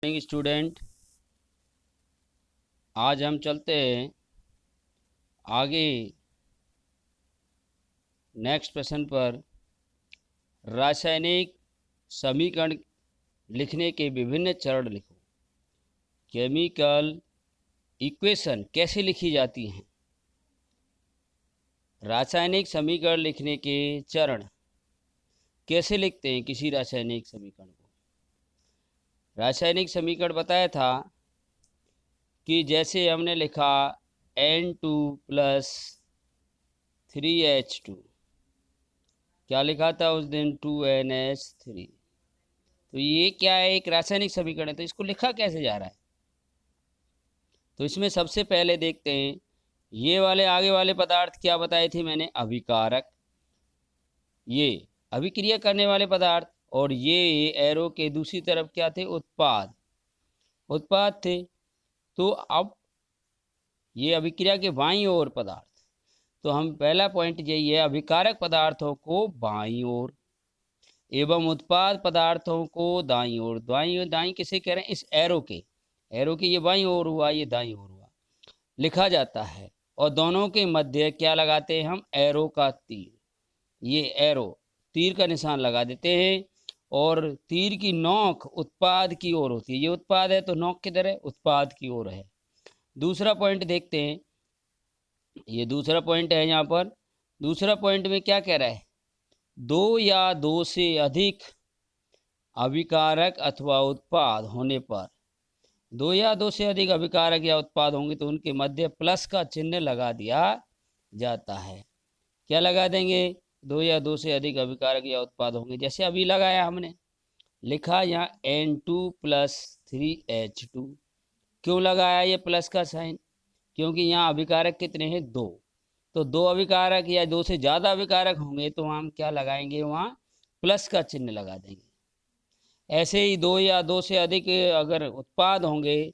Morning student. आज हम चलते हैं आगे नेक्स्ट प्रश्न पर। रासायनिक समीकरण लिखने के विभिन्न चरण लिखो। केमिकल इक्वेशन कैसे लिखी जाती हैं? रासायनिक समीकरण लिखने के चरण कैसे लिखते हैं किसी रासायनिक समीकरण को? रासायनिक समीकरण बताया था कि जैसे हमने लिखा N2 प्लस 3H2, क्या लिखा था उस दिन? 2NH3। तो ये क्या है? एक रासायनिक समीकरण है। तो इसको लिखा कैसे जा रहा है? तो इसमें सबसे पहले देखते हैं ये वाले आगे वाले पदार्थ क्या बताए थे मैंने? अभिकारक, ये अभिक्रिया करने वाले पदार्थ, और ये एरो के दूसरी तरफ क्या थे? उत्पाद, उत्पाद थे। तो अब ये अभिक्रिया के बाईं ओर पदार्थ। तो हम पहला पॉइंट यही है, अभिकारक पदार्थों को बाईं ओर एवं उत्पाद पदार्थों को दाईं ओर। दाईं किसे कह रहे हैं? इस एरो के, एरो के ये बाईं ओर हुआ, ये दाईं ओर हुआ, लिखा जाता है। और दोनों के मध्य क्या लगाते हैं हम? एरो का तीर। ये एरो तीर का निशान लगा देते हैं और तीर की नोक उत्पाद की ओर होती है। ये उत्पाद है तो नोक किधर है? उत्पाद की ओर है। दूसरा पॉइंट देखते हैं, ये दूसरा पॉइंट है। यहाँ पर दूसरा पॉइंट में क्या कह रहा है? दो या दो से अधिक अभिकारक अथवा उत्पाद होने पर, दो या दो से अधिक अभिकारक या उत्पाद होंगे तो उनके मध्य प्लस का चिन्ह लगा दिया जाता है। क्या लगा देंगे? दो या दो से अधिक अभिकारक या उत्पाद होंगे, जैसे अभी लगाया हमने, लिखा यहाँ N2 प्लस 3H2। क्यों लगाया ये प्लस का साइन? क्योंकि यहाँ अभिकारक कितने हैं? दो। तो दो अभिकारक या दो से ज़्यादा अभिकारक होंगे तो हम क्या लगाएंगे? वहाँ प्लस का चिन्ह लगा देंगे। ऐसे ही दो या दो से अधिक अगर उत्पाद होंगे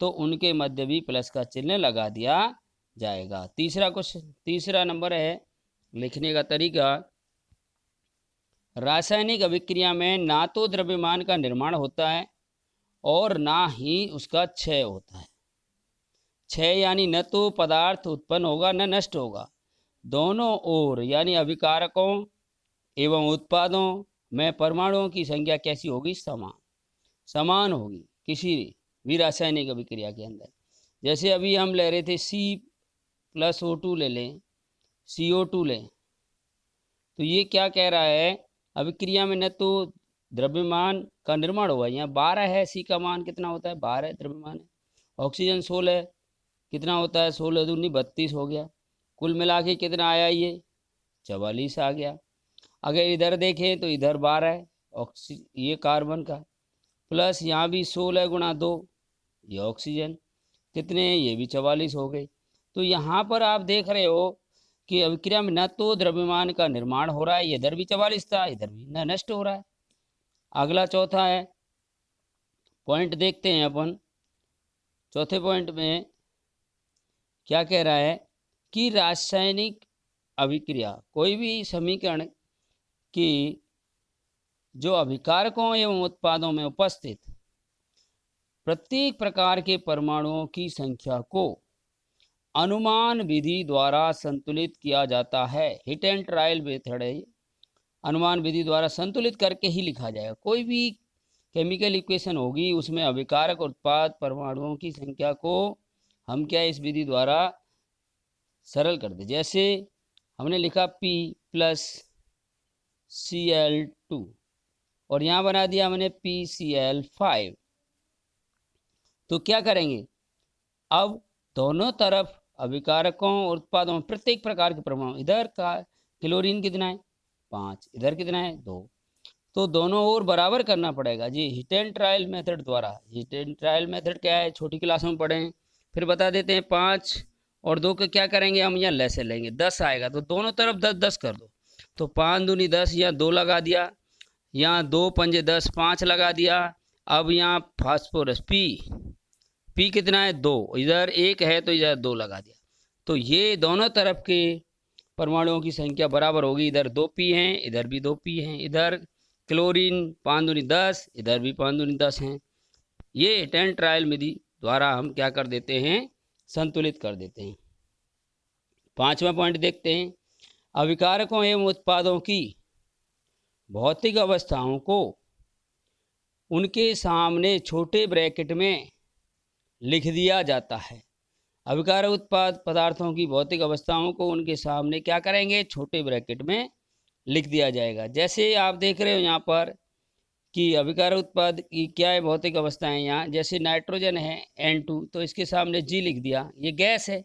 तो उनके मध्य भी प्लस का चिन्ह लगा दिया जाएगा। तीसरा क्वेश्चन, तीसरा नंबर है लिखने का तरीका। रासायनिक अभिक्रिया में ना तो द्रव्यमान का निर्माण होता है और ना ही उसका क्षय होता है। क्षय यानी न तो पदार्थ उत्पन्न होगा न नष्ट होगा। दोनों ओर यानी अभिकारकों एवं उत्पादों में परमाणुओं की संख्या कैसी होगी? समान, समान होगी किसी भी रासायनिक अभिक्रिया के अंदर। जैसे अभी हम ले रहे थे C+O2 ले लें, CO2 लें, तो ये क्या कह रहा है? अभिक्रिया में न तो द्रव्यमान का निर्माण होगा, यहाँ 12 है, C का मान कितना होता है? 12 द्रव्यमान है। ऑक्सीजन 16 कितना होता है? 16 दूनी 32 हो गया। कुल मिला के कितना आया? ये 44 आ गया। अगर इधर देखें तो इधर 12 है ये कार्बन का, प्लस यहाँ भी 16 गुणा 2 ये ऑक्सीजन, कितने? ये भी 44 हो गए। तो यहाँ पर आप देख रहे हो कि अभिक्रिया में न तो द्रव्यमान का निर्माण हो रहा है, इधर भी 44 था, इधर भी न नष्ट हो रहा है। अगला चौथा है पॉइंट, देखते हैं अपन। चौथे पॉइंट में क्या कह रहा है कि रासायनिक अभिक्रिया, कोई भी समीकरण की जो अभिकारकों एवं उत्पादों में उपस्थित प्रत्येक प्रकार के परमाणुओं की संख्या को अनुमान विधि द्वारा संतुलित किया जाता है। हिट एंड ट्रायल मेथड है, अनुमान विधि द्वारा संतुलित करके ही लिखा जाएगा। कोई भी केमिकल इक्वेशन होगी उसमें अभिकारक उत्पाद परमाणुओं की संख्या को हम क्या इस विधि द्वारा सरल कर दे। जैसे हमने लिखा P प्लस Cl2 और यहाँ बना दिया हमने PCl5। तो क्या करेंगे? अब दोनों तरफ अभिकारकों और उत्पादों में प्रत्येक प्रकार के परमाणु, इधर का क्लोरीन कितना है? 5, इधर कितना है? 2। तो दोनों ओर बराबर करना पड़ेगा जी, हिट एंड ट्रायल मेथड द्वारा। हिट एंड ट्रायल मेथड क्या है? छोटी क्लासों में पढ़े हैं, फिर बता देते हैं। 5 और 2 का क्या करेंगे हम? यहाँ लेसे लेंगे, 10 आएगा तो दोनों तरफ 10 10 कर दो। तो 5 दूनी 10, यहाँ 2 लगा दिया, यहाँ 2 पंजे 10, 5 लगा दिया। अब यहाँ फास्फोरस P कितना है? 2, इधर 1 है तो इधर 2 लगा दिया। तो ये दोनों तरफ के परमाणुओं की संख्या बराबर होगी। इधर 2P हैं, इधर भी 2P हैं। इधर क्लोरीन 5 दूनी 10, इधर भी 5 दूनी 10 हैं। ये 10 ट्रायल विधि द्वारा हम क्या कर देते हैं, संतुलित कर देते हैं। 5वां पॉइंट देखते हैं, अभिकारकों एवं उत्पादों की भौतिक अवस्थाओं को उनके सामने छोटे ब्रैकेट में लिख दिया जाता है। अभिकारक उत्पाद पदार्थों की भौतिक अवस्थाओं को उनके सामने क्या करेंगे, छोटे ब्रैकेट में लिख दिया जाएगा। जैसे आप देख रहे हो यहाँ पर कि अभिकारक उत्पाद की क्या है भौतिक अवस्थाएं, यहाँ जैसे नाइट्रोजन है N2, तो इसके सामने G लिख दिया, ये गैस है,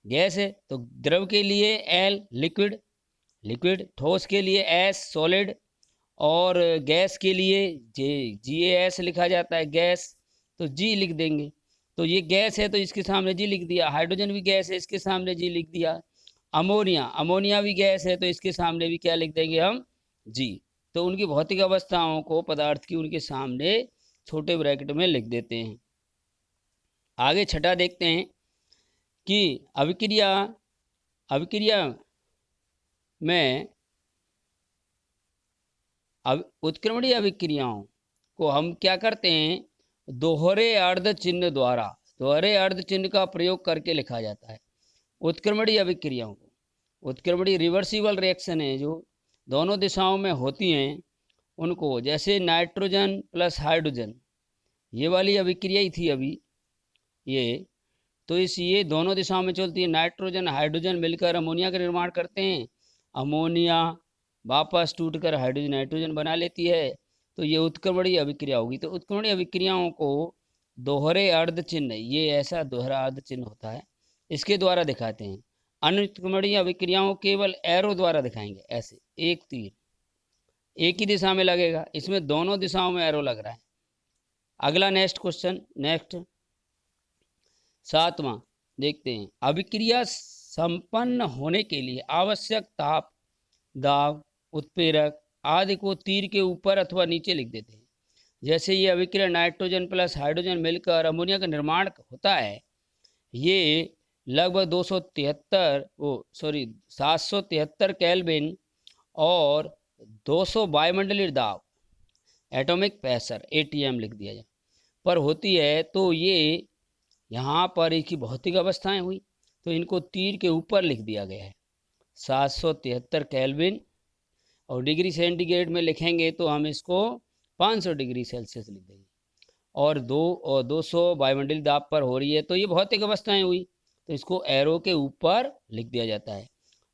गैस है। तो द्रव के लिए L लिक्विड, लिक्विड, ठोस के लिए S सॉलिड, और गैस के लिए GAS लिखा जाता है, गैस, तो G लिख देंगे। तो ये गैस है तो इसके सामने G लिख दिया। हाइड्रोजन भी गैस है, इसके सामने G लिख दिया। अमोनिया, अमोनिया भी गैस है तो इसके सामने भी क्या लिख देंगे हम, G। तो उनकी भौतिक अवस्थाओं को पदार्थ की उनके सामने छोटे ब्रैकेट में लिख देते हैं। आगे छठा देखते हैं कि अभिक्रिया, अभिक्रिया में उत्क्रमणीय अभिक्रियाओं को हम क्या करते हैं, दोहरे अर्ध चिन्ह द्वारा, दोहरे अर्ध चिन्ह का प्रयोग करके लिखा जाता है उत्क्रमणीय अभिक्रियाओं को। उत्क्रमणीय रिवर्सिबल रिएक्शन है जो दोनों दिशाओं में होती हैं उनको, जैसे नाइट्रोजन प्लस हाइड्रोजन, ये वाली अभिक्रिया ही थी अभी ये, तो ये दोनों दिशाओं में चलती है। नाइट्रोजन हाइड्रोजन मिलकर अमोनिया का निर्माण करते हैं, अमोनिया वापस टूटकर हाइड्रोजन नाइट्रोजन बना लेती है, तो ये उत्क्रमणीय अभिक्रिया होगी। तो उत्क्रमणीय अभिक्रियाओं को दोहरे अर्ध चिन्ह, ये ऐसा दोहरा अर्ध चिन्ह होता है, इसके द्वारा दिखाते हैं। अनुत्क्रमणीय अभिक्रियाओं केवल एरो द्वारा दिखाएंगे, ऐसे एक तीर एक ही दिशा में लगेगा, इसमें दोनों दिशाओं में एरो लग रहा है। अगला नेक्स्ट क्वेश्चन, नेक्स्ट 7वां देखते हैं, अभिक्रिया संपन्न होने के लिए आवश्यक ताप, दाब, उत्प्रेरक आदि को तीर के ऊपर अथवा नीचे लिख देते हैं। जैसे ये अभिक्रिया नाइट्रोजन प्लस हाइड्रोजन मिलकर अमोनिया का निर्माण होता है, ये लगभग 773 केल्विन और 200 वायुमंडलीय दाब, एटॉमिक प्रेशर ATM लिख दिया जाए, पर होती है। तो ये यहाँ पर एक ही भौतिक अवस्थाएं हुई, तो इनको तीर के ऊपर लिख दिया गया है 773 केल्विन, और डिग्री सेंटीग्रेड में लिखेंगे तो हम इसको 500 डिग्री सेल्सियस लिख देंगे, और 200 वायुमंडलीय दाब पर हो रही है, तो ये भौतिक अवस्थाएं हुई, तो इसको एरो के ऊपर लिख दिया जाता है।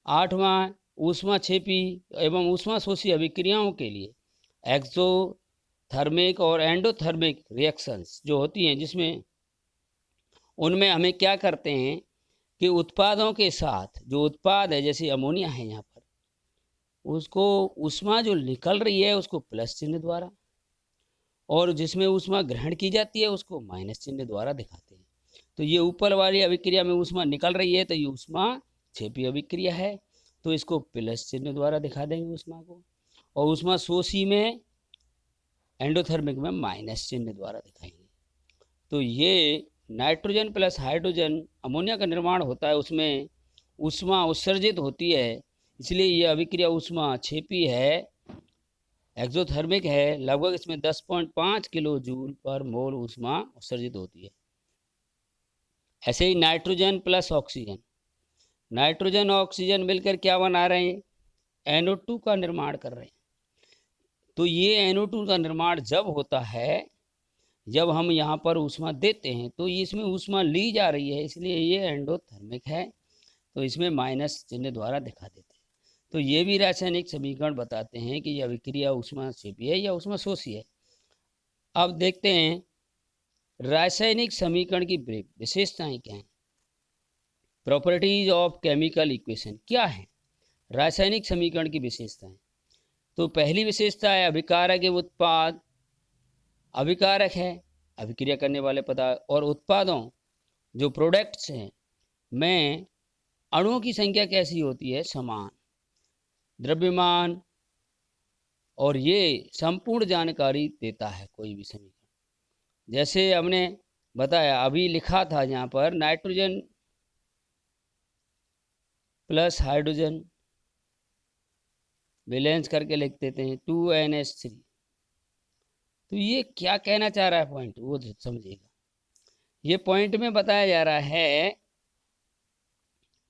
8वां, ऊष्माक्षेपी एवं ऊष्माशोषी अभिक्रियाओं के लिए एक्सोथर्मिक और एंडोथर्मिक रिएक्शंस जो होती हैं, जिसमें उनमें हमें क्या करते हैं कि उत्पादों के साथ जो उत्पाद है, जैसे अमोनिया है यहाँ पर, उसको ऊष्मा जो निकल रही है उसको प्लस चिन्ह द्वारा, और जिसमें ऊष्मा ग्रहण की जाती है उसको माइनस चिन्ह द्वारा दिखाते हैं। तो ये ऊपर वाली अभिक्रिया में ऊष्मा निकल रही है तो ये ऊष्मा क्षेपी अभिक्रिया है, तो इसको प्लस चिन्ह द्वारा दिखा देंगे ऊष्मा को, और ऊष्मा शोषी में एंडोथर्मिक में माइनस चिन्ह द्वारा दिखाएंगे। तो ये नाइट्रोजन प्लस हाइड्रोजन अमोनिया का निर्माण होता है, उसमें ऊष्मा उत्सर्जित होती है, इसलिए ये अभिक्रिया ऊष्मा क्षेपी है, एक्सोथर्मिक है। लगभग इसमें 10.5 किलो जूल पर मोल ऊष्मा उत्सर्जित होती है। ऐसे ही नाइट्रोजन प्लस ऑक्सीजन, नाइट्रोजन और ऑक्सीजन मिलकर क्या बना रहे हैं, NO2 का निर्माण कर रहे हैं। तो ये NO2 का निर्माण जब होता है, जब हम यहाँ पर ऊष्मा देते हैं, तो इसमें ऊष्मा ली जा रही है, इसलिए ये एंडोथर्मिक है, तो इसमें माइनस चिन्ह द्वारा दिखा देते हैं। तो ये भी रासायनिक समीकरण बताते हैं कि यह अभिक्रिया ऊष्माक्षेपी है या ऊष्माशोषी है। अब देखते हैं रासायनिक समीकरण की विशेषताएं क्या हैं। प्रॉपर्टीज ऑफ केमिकल इक्वेशन क्या है, रासायनिक समीकरण की विशेषताएं। तो पहली विशेषता है अभिकारक एवं उत्पाद। अभिकारक है अभिक्रिया करने वाले पदार्थ, और उत्पादों जो प्रोडक्ट्स हैं में अणुओं की संख्या कैसी होती है, समान, द्रव्यमान, और ये संपूर्ण जानकारी देता है कोई भी समीकरण। जैसे हमने बताया, अभी लिखा था यहाँ पर नाइट्रोजन प्लस हाइड्रोजन बैलेंस करके लिख देते हैं 2NH3, तो ये क्या कहना चाह रहा है पॉइंट, वो समझिएगा। ये पॉइंट में बताया जा रहा है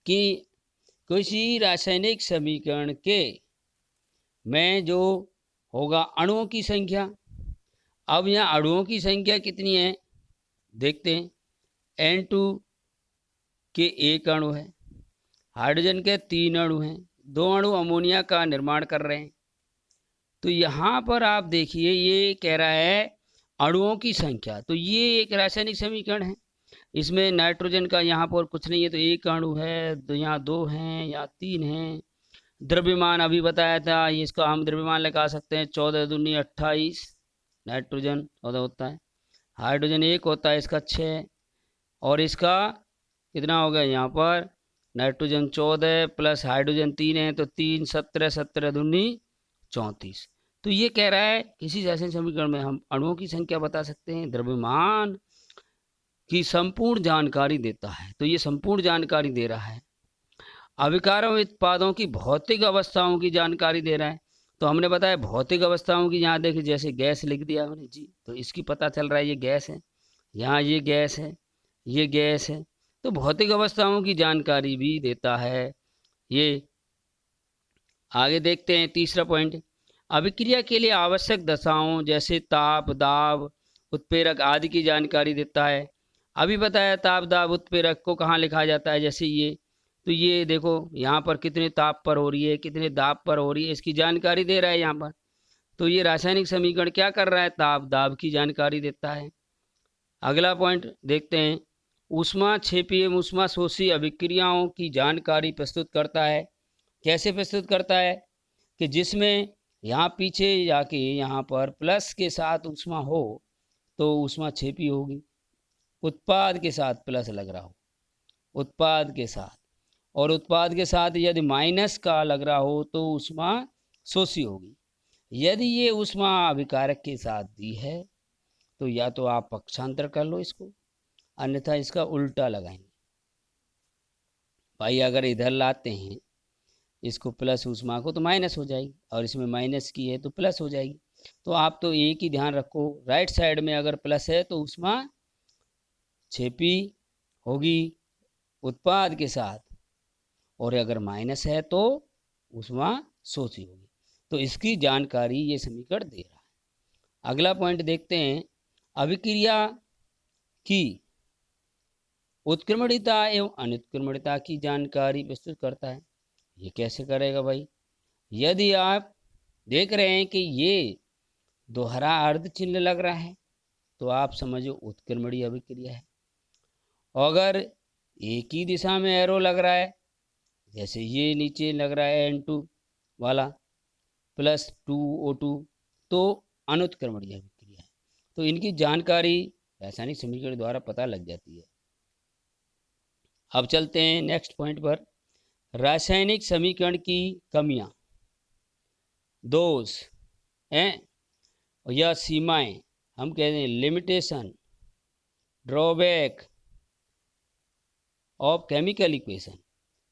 कि किसी रासायनिक समीकरण के में जो होगा अणुओं की संख्या, अब यहाँ अणुओं की संख्या कितनी है देखते हैं। N2 के एक अणु है, हाइड्रोजन के 3 अणु हैं, 2 अणु अमोनिया का निर्माण कर रहे हैं। तो यहाँ पर आप देखिए ये कह रहा है अणुओं की संख्या, तो ये एक रासायनिक समीकरण है। इसमें नाइट्रोजन का यहाँ पर कुछ नहीं है, तो एक अणु है, तो यहाँ 2 हैं, यहाँ 3 हैं। द्रव्यमान अभी बताया था, इसका हम द्रव्यमान लगा सकते हैं 14 दूनी 28, नाइट्रोजन 14 होता है, हाइड्रोजन 1 होता है, इसका 6, और इसका कितना हो गया यहाँ पर नाइट्रोजन 14 प्लस हाइड्रोजन 3 है, तो 3 17 17 दूनी 34। तो ये कह रहा है किसी रासायनिक समीकरण में हम अणुओं की संख्या बता सकते हैं, द्रव्यमान की संपूर्ण जानकारी देता है। तो ये संपूर्ण जानकारी दे रहा है, अभिकारक उत्पादों की भौतिक अवस्थाओं की जानकारी दे रहा है। तो हमने बताया भौतिक अवस्थाओं की, यहाँ देखिए जैसे गैस लिख दिया हमने जी, तो इसकी पता चल रहा है ये गैस है, यहाँ ये गैस है, ये गैस है। तो भौतिक अवस्थाओं की जानकारी भी देता है ये। आगे देखते हैं तीसरा पॉइंट, अभिक्रिया के लिए आवश्यक दशाओं जैसे ताप, दाब, उत्प्रेरक आदि की जानकारी देता है। अभी बताया ताप, दाब, उत्प्रेरक को कहाँ लिखा जाता है, जैसे ये, तो ये देखो यहाँ पर कितने ताप पर हो रही है, कितने दाब पर हो रही है, इसकी जानकारी दे रहा है यहाँ पर। तो ये रासायनिक समीकरण क्या कर रहा है, ताप दाब की जानकारी देता है। अगला पॉइंट देखते हैं, ऊष्मा क्षेपीय ऊष्मा शोषी अभिक्रियाओं की जानकारी प्रस्तुत करता है। कैसे प्रस्तुत करता है कि जिसमें यहाँ पीछे जाके यहाँ पर प्लस के साथ ऊष्मा हो तो ऊष्मा क्षेपी होगी, उत्पाद के साथ प्लस लग रहा हो उत्पाद के साथ, और उत्पाद के साथ यदि माइनस का लग रहा हो तो ऊष्मा शोषी होगी। यदि ये ऊष्मा अभिकारक के साथ दी है तो या तो आप पक्षांतर कर लो इसको, अन्यथा इसका उल्टा लगाएंगे। भाई अगर इधर लाते हैं इसको प्लस ऊष्मा को तो माइनस हो जाएगी, और इसमें माइनस की है तो प्लस हो जाएगी। तो आप तो एक ही ध्यान रखो, राइट साइड में अगर प्लस है तो ऊष्मा क्षेपी होगी उत्पाद के साथ, और अगर माइनस है तो ऊष्मा शोषी होगी। तो इसकी जानकारी ये समीकरण दे रहा है। अगला पॉइंट देखते हैं, अभिक्रिया की उत्क्रमणिता एवं अनुत्क्रमणिता की जानकारी प्रस्तुत करता है। ये कैसे करेगा भाई, यदि आप देख रहे हैं कि ये दोहरा अर्ध चिन्ह लग रहा है तो आप समझो उत्क्रमणीय अभिक्रिया है। अगर एक ही दिशा में एरो लग रहा है, जैसे ये नीचे लग रहा है N2 वाला प्लस 2O2, तो अनुत्क्रमणीय अभिक्रिया है। तो इनकी जानकारी रासायनिक समीकरण द्वारा पता लग जाती है। अब चलते हैं नेक्स्ट पॉइंट पर, रासायनिक समीकरण की कमियां, दोष हैं या सीमाएं, हम कहते हैं limitation, drawback of chemical equation.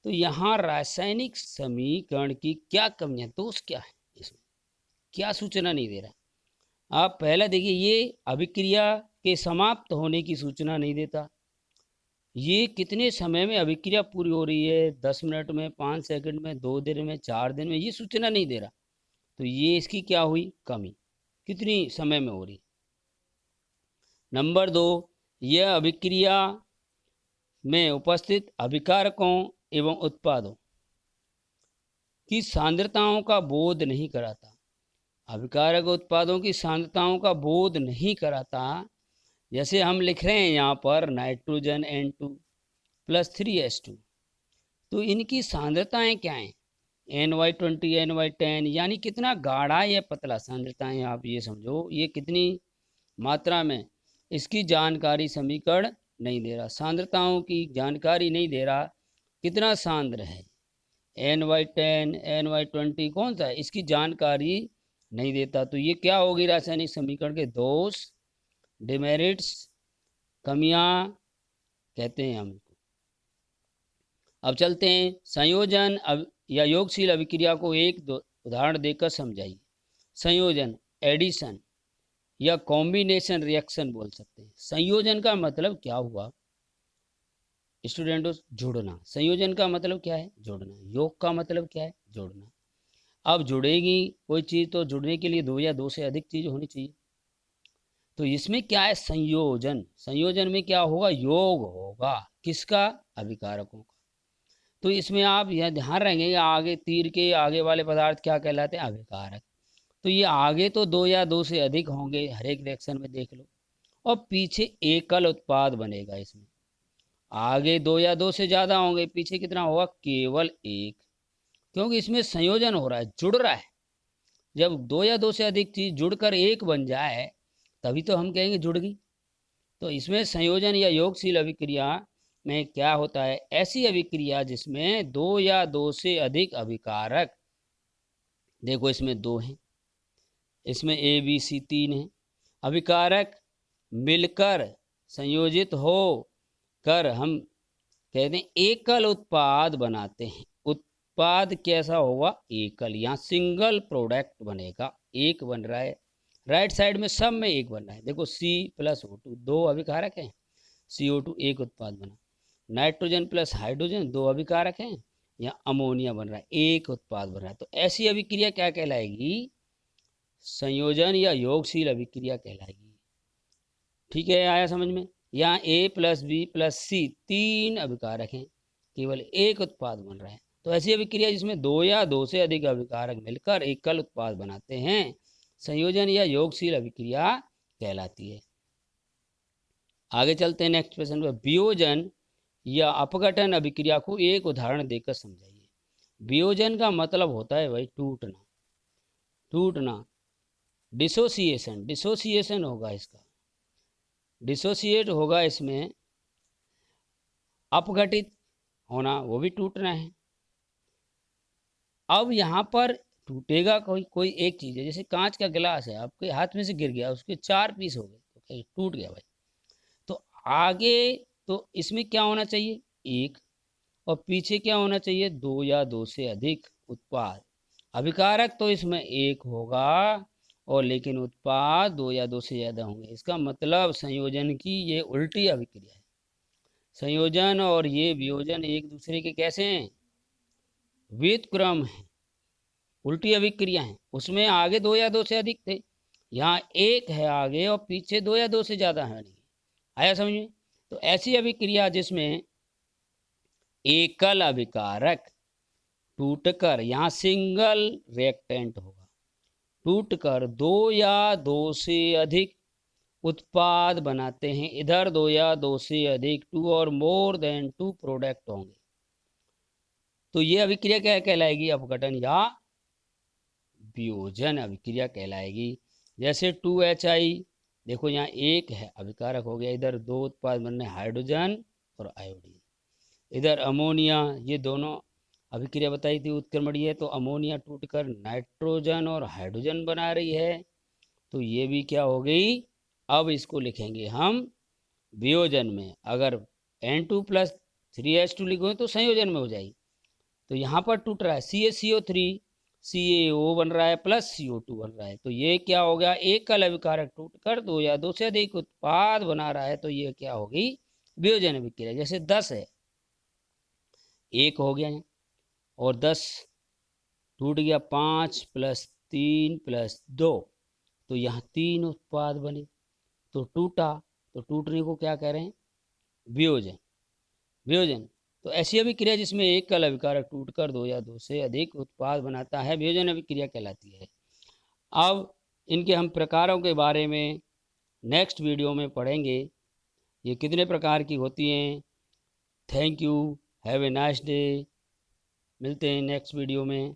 तो यहाँ रासायनिक समीकरण की क्या कमियां, दोष क्या है, इसमें क्या सूचना नहीं दे रहा। आप पहला देखिए, ये अभिक्रिया के समाप्त होने की सूचना नहीं देता। ये कितने समय में अभिक्रिया पूरी हो रही है, 10 मिनट में, 5 सेकंड में, 2 दिन में, 4 दिन में, ये सूचना नहीं दे रहा। तो ये इसकी क्या हुई कमी, कितनी समय में हो रही। नंबर 2, यह अभिक्रिया में उपस्थित अभिकारकों एवं उत्पादों की सांद्रताओं का बोध नहीं कराता। अभिकारक उत्पादों की सांद्रताओं का बोध नहीं कराता। जैसे हम लिख रहे हैं यहाँ पर नाइट्रोजन N2 प्लस 3H2, तो इनकी सांद्रताएं क्या हैं, NY20 NY10, यानी कितना गाढ़ा या पतला, सांद्रताएं आप ये समझो ये कितनी मात्रा में, इसकी जानकारी समीकरण नहीं दे रहा। सांद्रताओं की जानकारी नहीं दे रहा, कितना सांद्र है, NY10 NY20 कौन सा है, इसकी जानकारी नहीं देता। तो ये क्या होगी रासायनिक समीकरण के दोष, डिमेरिट्स, कमियां कहते हैं हम इसको। अब चलते हैं संयोजन या योगशील अभिक्रिया को एक उदाहरण देकर समझाइए। संयोजन, एडिशन, या कॉम्बिनेशन रिएक्शन बोल सकते हैं। संयोजन का मतलब क्या हुआ स्टूडेंटों? जुड़ना। संयोजन का मतलब क्या है? जोड़ना। योग का मतलब क्या है? जोड़ना। अब जुड़ेगी कोई चीज़ तो जुड़ने के लिए दो या दो से अधिक चीज़ होनी चाहिए। तो इसमें क्या है? संयोजन। संयोजन में क्या होगा? योग होगा। किसका? अभिकारकों का। तो इसमें आप यह ध्यान रखेंगे आगे तीर के आगे वाले पदार्थ क्या कहलाते हैं? अभिकारक। तो ये आगे तो दो या दो से अधिक होंगे, हर एक रिएक्शन में देख लो, और पीछे एकल उत्पाद बनेगा। इसमें आगे दो या दो से ज़्यादा होंगे, पीछे कितना होगा? केवल एक, क्योंकि इसमें संयोजन हो रहा है, जुड़ रहा है। जब दो या दो से अधिक चीज जुड़कर एक बन जाए तभी तो हम कहेंगे जुड़ गई। तो इसमें संयोजन या योगशील अभिक्रिया में क्या होता है? ऐसी अभिक्रिया जिसमें दो या दो से अधिक अभिकारक, देखो इसमें दो हैं, इसमें ए बी सी तीन है, अभिकारक मिलकर संयोजित हो कर हम कहते हैं एकल उत्पाद बनाते हैं। उत्पाद कैसा होगा? एकल। यहाँ सिंगल प्रोडक्ट बनेगा, एक बन रहा है। राइट साइड में सब में एक बन रहा है। देखो C+O2 दो अभिकारक हैं, CO2 एक उत्पाद बना। नाइट्रोजन प्लस हाइड्रोजन दो अभिकारक हैं, यहाँ अमोनिया बन रहा है, एक उत्पाद बन रहा है। तो ऐसी अभिक्रिया क्या कहलाएगी? संयोजन या योगशील अभिक्रिया कहलाएगी। ठीक है, आया समझ में? यहाँ A+B+C तीन अभिकारक हैं, केवल एक उत्पाद बन रहा है। तो ऐसी अभिक्रिया जिसमें दो या दो से अधिक अभिकारक मिलकर एकल उत्पाद बनाते हैं संयोजन या योगशील अभिक्रिया कहलाती है। आगे चलते हैं नेक्स्ट क्वेश्चन पर। वियोजन या अपघटन अभिक्रिया को एक उदाहरण देकर समझाइए। वियोजन का मतलब होता है भाई टूटना। टूटना। डिसोसिएशन। डिसोसिएशन होगा इसका। डिसोसिएट होगा इसमें। अपघटित होना, वो भी टूटना है। अब यहाँ पर टूटेगा कोई एक चीज़ है, जैसे कांच का गिलास है, आपके हाथ में से गिर गया, उसके 4 पीस हो गए तो टूट गया भाई। तो आगे तो इसमें क्या होना चाहिए? एक, और पीछे क्या होना चाहिए? दो या दो से अधिक उत्पाद। अभिकारक तो इसमें एक होगा, और लेकिन उत्पाद दो या दो से ज़्यादा होंगे। इसका मतलब संयोजन की ये उल्टी अभिक्रिया है। संयोजन और ये वियोजन एक दूसरे के कैसे हैं? व्युत्क्रम है, उल्टी अभिक्रिया है। उसमें आगे दो या दो से अधिक थे, यहाँ एक है आगे और पीछे दो या दो से ज़्यादा है नहीं। आया समझ में? तो ऐसी अभिक्रिया जिसमें एकल अभिकारक टूटकर, यहाँ सिंगल रिएक्टेंट होगा, टूटकर दो या दो से अधिक उत्पाद बनाते हैं। इधर दो या दो से अधिक, टू और मोर देन टू प्रोडक्ट होंगे। तो ये अभिक्रिया क्या कहलाएगी? अपघटन या वियोजन अभिक्रिया कहलाएगी। जैसे 2HI, देखो यहाँ एक है अभिकारक हो गया, इधर दो उत्पाद बनने हाइड्रोजन और आयोडीन। इधर अमोनिया, ये दोनों अभिक्रिया बताई थी उत्क्रमणीय, तो अमोनिया टूटकर नाइट्रोजन और हाइड्रोजन बना रही है। तो ये भी क्या हो गई? अब इसको लिखेंगे हम वियोजन में। अगर N2+3H2 लिखो तो संयोजन में हो जाएगी। तो यहाँ पर टूट रहा है CaCO3, CaO बन रहा है प्लस CO2 बन रहा है। तो ये क्या हो गया? एकल अभिकारक टूटकर दो या दो से अधिक उत्पाद बना रहा है। तो ये क्या होगी? वियोजन अभिक्रिया। जैसे 10 है, एक हो गया और 10 टूट गया, 5 + 3 + 2, तो यहाँ तीन उत्पाद बने, तो टूटा। तो टूटने को क्या कह रहे हैं? वियोजन। वियोजन। तो ऐसी अभिक्रिया जिसमें एकल अभिकारक टूटकर दो या दो से अधिक उत्पाद बनाता है वियोजन अभिक्रिया कहलाती है। अब इनके हम प्रकारों के बारे में नेक्स्ट वीडियो में पढ़ेंगे, ये कितने प्रकार की होती हैं। Thank you, have a nice day. मिलते हैं नेक्स्ट वीडियो में।